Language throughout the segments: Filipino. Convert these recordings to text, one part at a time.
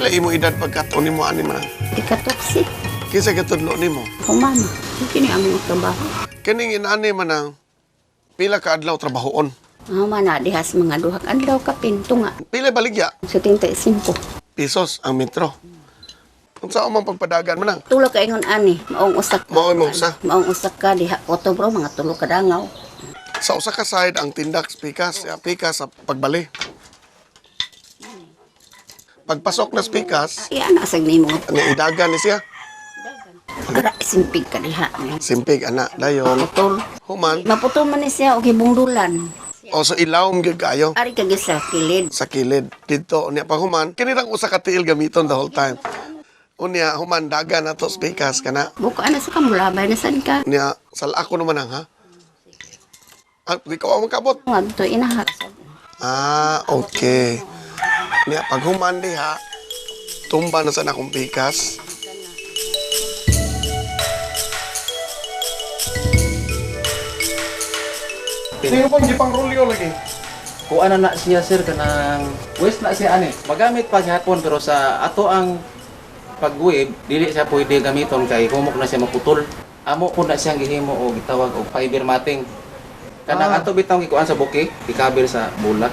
Pila imo edad pagkataon nimo ani man? Ikatopsi. Kinsa katudlo nimo? Humana. Kini ang mga trabaho. Kaning inani man ang pila ka adlaw trabahoon. Humana dihas mga duhak adlaw ka pinto nga. Pila baligya? 75. Pesos ang metro. Unsa man pagpadagan man ang? Tulo ka ingon ani, maong usak. Maong mo usa. Maong usak ka diha Otobro mga tulo ka dangaw. Sa usa ka side ang tindak pikas sa pagbali. Pagpasok na pikas, Iya na sag nimo. ang idagan ni siya. Ara simpig ka diha. Simpig ana dayon. Putol. Human Maputol man ni siya og gibungdulan. o sa ilawom gyud kayo Ari ka sa kilid. sa kilid dito unya pa human kini lang usa ka tiil gamiton the whole time. Unya human dagan ato pikas kana. Buka na sa kamulabay na sad ka. Unya sal ako naman ang ha. Ikaw ang kabot. Ngadto inahak. Okay. Niya, pag human diha, tumba na sa akong pikas. Sino pang gipang rolyo lagi? Kuan na siya sir kanang waste na siya ani. Magamit pa siya hapon pero sa ato ang pag-web dili siya pwede gamiton kay humok na siya maputol. Amo po na siyang gihimo og gitawag og fiber matting. Kanang ato bitong gikuan sa buki, gikabil sa bulak.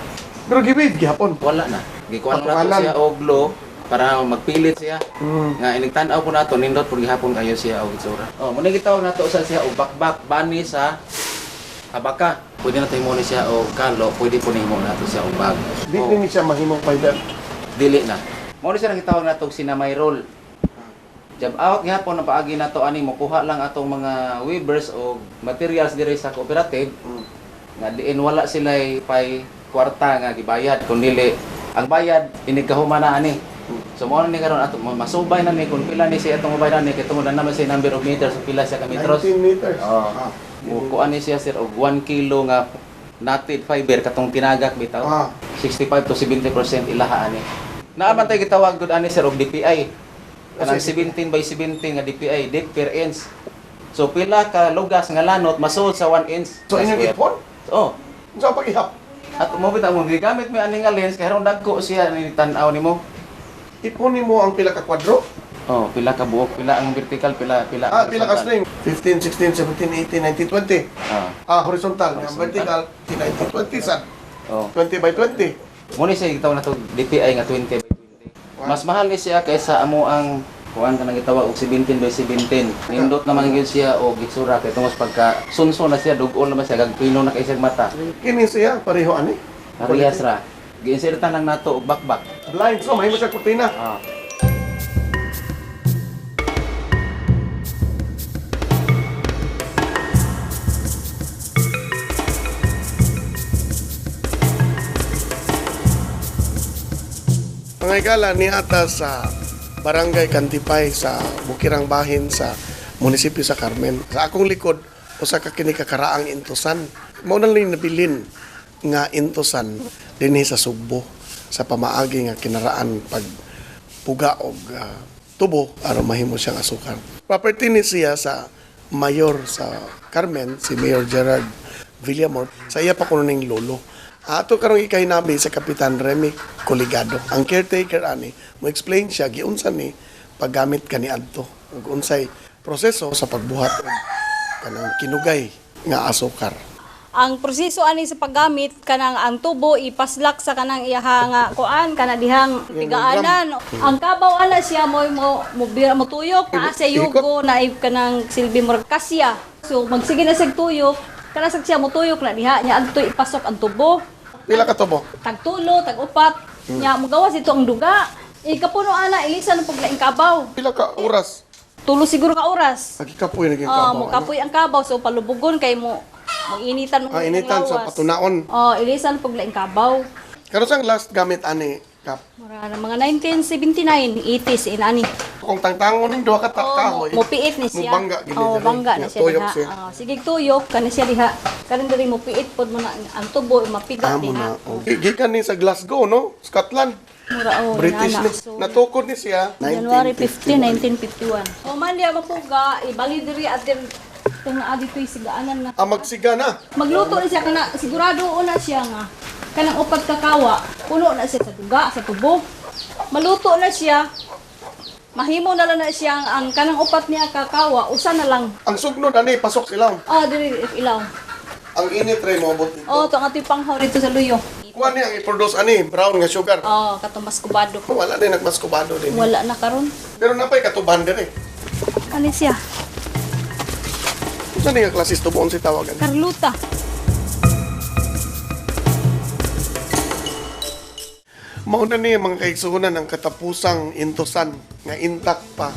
Pero gibid, gihapon. Wala na. Gikuan na Patukalan. to siya og glue para magpilit siya. Mm. Nga inigtan-aw po nato nindot pud gihapon kayo siya og itsura. Oh, muna gitawag nato sa siya og bakbak bani sa abaka. Pwede na tayo siya og kalo, pwede po nimo nato siya og bag. Di Oh, ni siya mahimong fiber. dili na. Mo ni siya gitawag nato sinamay roll. Jab out gihapon ang paagi nato ani mo kuha lang atong mga weavers o materials diri sa cooperative. Nga diin wala sila pay kwarta nga gibayad kun dili ang bayad inigkahuman na ani. So mo ni karon ato masubay na ni kun pila ni siya atong bayad ni kay tungod na naman siya number of meters o pila siya ka metros. 19 meters. Oh. Kuan ni siya sir og 1 kilo nga knotted fiber katong tinagak bitaw. Ah. 65 to 70% ilaha ani. Naaman tay gitawag gud ani sir og DPI. Kanang 17 by 17 nga DPI deep per inch. So pila ka lugas nga lanot masuod sa 1 inch. So inyong ipon? Oh. Unsa pag ihap? At mo bitaw mo gigamit mi ani nga lens kay haron dagko siya ni tan-aw nimo. Ipon nimo ang pila ka kwadro? Oh, pila ka buok, pila ang vertical, pila Pila ka string? 15, 16, 17, 18, 19, 20. Horizontal. Ang vertical, 19, 20 sad. Oh. 20 by 20. Mo ni siya gitawag na to DPI nga 20 by 20. Mas mahal ni siya kaysa amo ang kuan kanang gitawag og 17 by 17. Nindot naman gyud siya og gitsura kay tungos pagka sunso na siya dug-on naman siya gagpino na kay siyang mata. Kini siya, pareho ani. Parehas ra. Giinsertan lang nato og bakbak. Blind, so mahimo siya kurtina. Ah. Pangagala ni ata sa Barangay Kantipay sa Bukirang Bahin sa munisipyo sa Carmen. Sa akong likod, usa ka kini kakaraang intusan. Mao nang nabilin nga intusan dinhi sa Sugbo sa pamaagi nga kinaraan pag puga og tubo aron mahimo siyang asukar. Property ni siya sa mayor sa Carmen, si Mayor Gerard Villamor. Sa iya pa kuno ning lolo. Ato karong ikay namin sa Kapitan Remy Coligado. Ang caretaker ani, mo explain siya giunsan ni paggamit kani adto ug unsay proseso sa pagbuhat og kanang kinugay nga asukar. Ang proseso ani sa paggamit kanang ang tubo ipaslak sa kanang iyaha nga kuan kana dihang pigaanan. Ang kabaw ana siya mo tuyok na sa yugo na kanang silbi murag kasya. So magsige na sig tuyok, kana sa siya mo tuyok na diha nya adto ipasok ang tubo. Pila ka tubo? Tag-tulo, tag-upat. Nya mogawas ito ang duga. Ikapuno ana ilisan pag laing kabaw. Pila ka oras? Tulo siguro ka oras. Nagkikapoy naging Mo kabaw. kapoy ang kabaw so palubugon kay mo initan mo. Initan sa patunaon. Ilisan pag laing kabaw. Karon sang last gamit ani kap. Mura na mga 1979, 80s inani. Kung tangtangon ning duha ka kahoy. Mo piit ni siya. Mubangga gid diri. Bangga Nga na siya tuyok diha. siya. Sige tuyok kani siya diha. Karon diri mo piit pod mo na ang tubo mapiga Amo diha. na. Gikan ni sa Glasgow no, Scotland. Mura British nana. ni. So, Natukod ni siya January 1951. 15, 1951. O man diya mapuga, ibali diri at itong adi ko'y sigaanan na. Magsiga na. Magluto na siya kana sigurado una siya nga kanang upat kakawa puno na siya sa duga sa tubo. maluto na siya. Mahimo na lang na siya ang kanang upat niya kakawa, usa na lang. Ang sugnod ani pasok sila. Dili ilaw. Ang init ray mo abot dito. To ang panghaw dito sa luyo. Kuha ni ang i-produce ani brown nga sugar. Katong mas kubado. Wala din nagmaskubado din. Wala na karon. Pero napay katuban dire. Ani siya? Unsa ni nga klase tubuon si tawagan? Carluta. Mao na ni mga kaigsuhunan ng katapusang intusan nga intact pa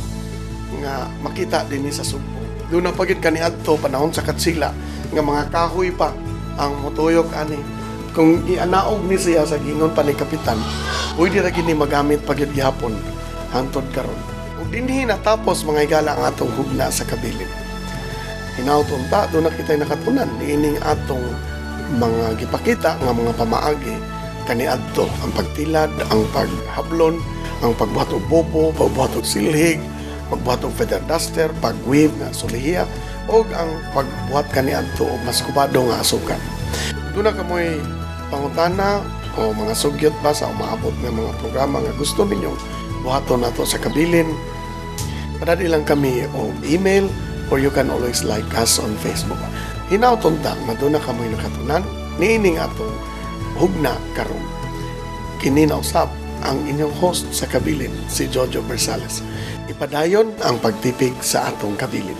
nga makita dinhi sa Sugbo. Doon na pagid kaniadto panahon sa Katsila nga mga kahoy pa ang mutuyok ani. Kung ianaog ni siya sa gingon pa ni kapitan, pwede ra gini magamit pagid gihapon hangtod karon. Ug dinhi natapos mga higala ang atong hugna sa kabilin. Hinauton ta doon na kita'y nakatunan niining atong mga gipakita nga mga pamaagi kaniadto ang pagtilad, ang paghablon, ang pagbuhat og bobo, pagbuhat og silhig, pagbuhat og feather duster, pagweave nga sulihiya o ang pagbuhat kaniadto og mas kubado nga asukal. Doon na kamoy pangutana o mga sugyot ba sa umaabot ng mga programa nga gusto ninyong buhaton nato sa kabilin. Padali lang kami o email or you can always like us on Facebook. Hinauton ta na doon na kamoy nakatunan niining atong hugna karon. Kini na usab ang inyong host sa kabilin, si Jojo Bersales. Ipadayon ang pagtipig sa atong kabilin.